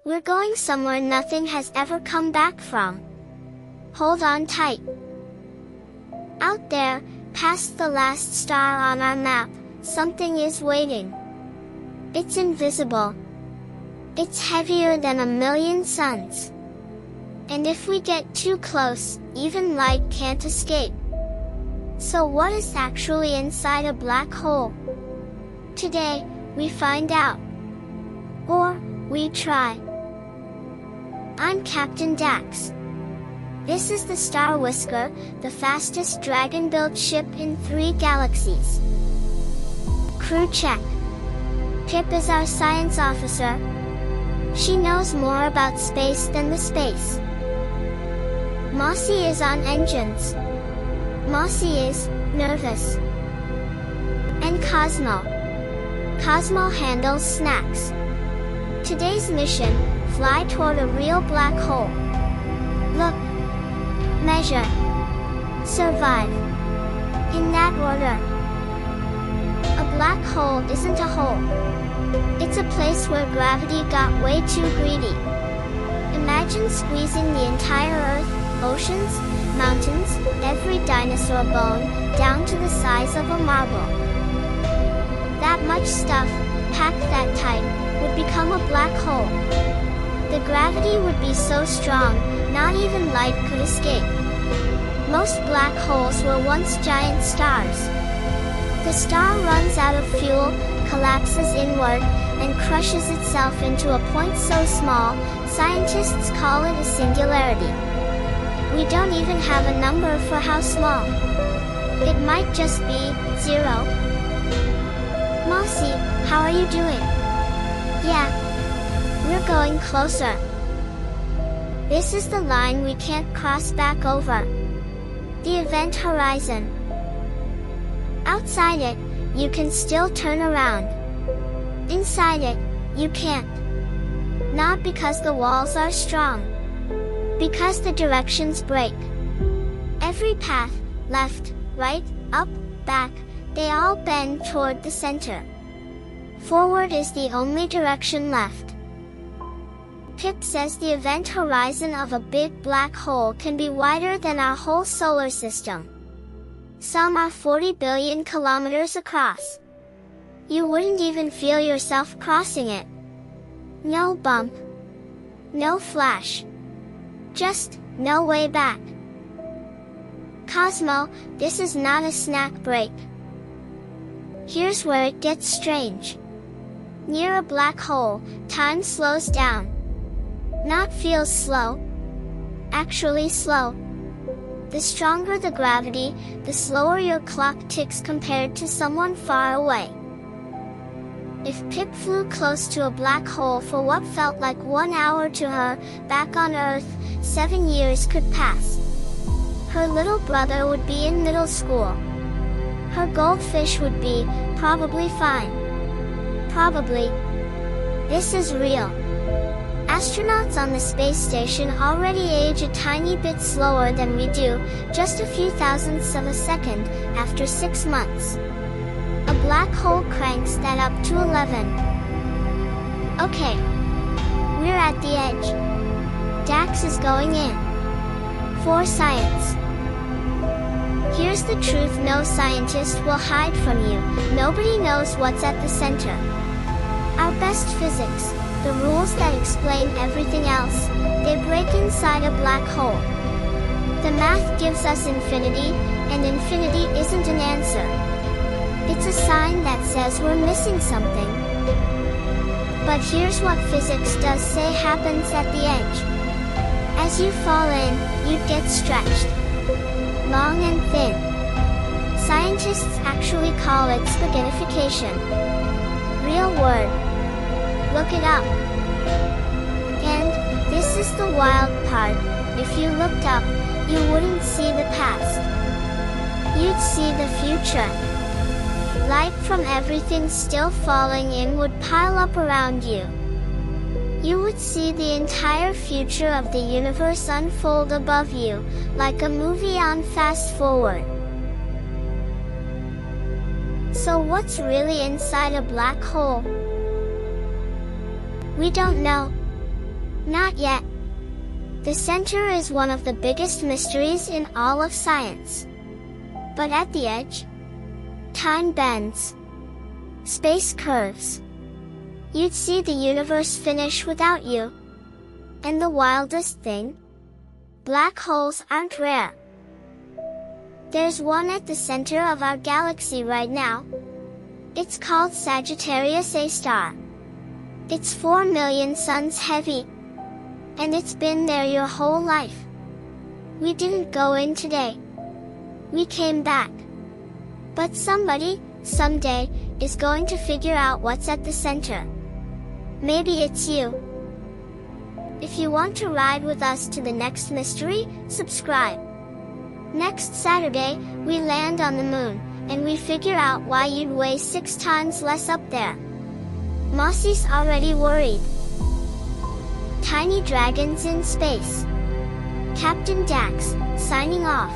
We're going somewhere nothing has ever come back from. Hold on tight. Out there, past the last star on our map, something is waiting. It's invisible. It's heavier than 1,000,000 suns. And if we get too close, even light can't escape. So what is actually inside a black hole? Today, we find out. Or, we try. I'm Captain Dax. This is the Star Whisker, the fastest dragon-built ship in 3 galaxies. Crew check. Pip is our science officer. She knows more about space than the space. Mossy is on engines. Mossy is nervous. And Cosmo. Cosmo handles snacks. Today's mission, fly toward a real black hole. Look. Measure. Survive. In that order. A black hole isn't a hole. It's a place where gravity got way too greedy. Imagine squeezing the entire Earth, oceans, mountains, every dinosaur bone, down to the size of a marble. That much stuff, packed that tight, would become a black hole. The gravity would be so strong, not even light could escape. Most black holes were once giant stars. The star runs out of fuel, collapses inward, and crushes itself into a point so small, scientists call it a singularity. We don't even have a number for how small. It might just be 0. Mossy, how are you doing? Yeah. We're going closer. This is the line we can't cross back over. The event horizon. Outside it, you can still turn around. Inside it, you can't. Not because the walls are strong. Because the directions break. Every path, left, right, up, back, they all bend toward the center. Forward is the only direction left. Pip says the event horizon of a big black hole can be wider than our whole solar system. Some are 40 billion kilometers across. You wouldn't even feel yourself crossing it. No bump. No flash. Just, no way back. Cosmo, this is not a snack break. Here's where it gets strange. Near a black hole, time slows down. Not feels slow. Actually slow. The stronger the gravity, the slower your clock ticks compared to someone far away. If Pip flew close to a black hole for what felt like 1 hour to her, back on Earth, 7 years could pass. Her little brother would be in middle school. Her goldfish would be, probably fine. Probably. This is real. Astronauts on the space station already age a tiny bit slower than we do, just a few thousandths of a second, after 6 months. A black hole cranks that up to 11. Okay. We're at the edge. Dax is going in. For science. Here's the truth no scientist will hide from you, nobody knows what's at the center. Our best physics, the rules that explain everything else, they break inside a black hole. The math gives us infinity, and infinity isn't an answer. It's a sign that says we're missing something. But here's what physics does say happens at the edge. As you fall in, you get stretched. Long and thin. Scientists actually call it spaghettification. Real word. Look it up. And, this is the wild part, if you looked up, you wouldn't see the past. You'd see the future. Light from everything still falling in would pile up around you. You would see the entire future of the universe unfold above you, like a movie on fast forward. So what's really inside a black hole? We don't know. Not yet. The center is one of the biggest mysteries in all of science. But at the edge, time bends. Space curves. You'd see the universe finish without you. And the wildest thing? Black holes aren't rare. There's one at the center of our galaxy right now. It's called Sagittarius A star. It's 4 million suns heavy. And it's been there your whole life. We didn't go in today. We came back. But somebody, someday, is going to figure out what's at the center. Maybe it's you. If you want to ride with us to the next mystery, subscribe. Next Saturday, we land on the moon, and we figure out why you'd weigh 6 times less up there. Mossy's already worried. Tiny dragons in space. Captain Dax, signing off.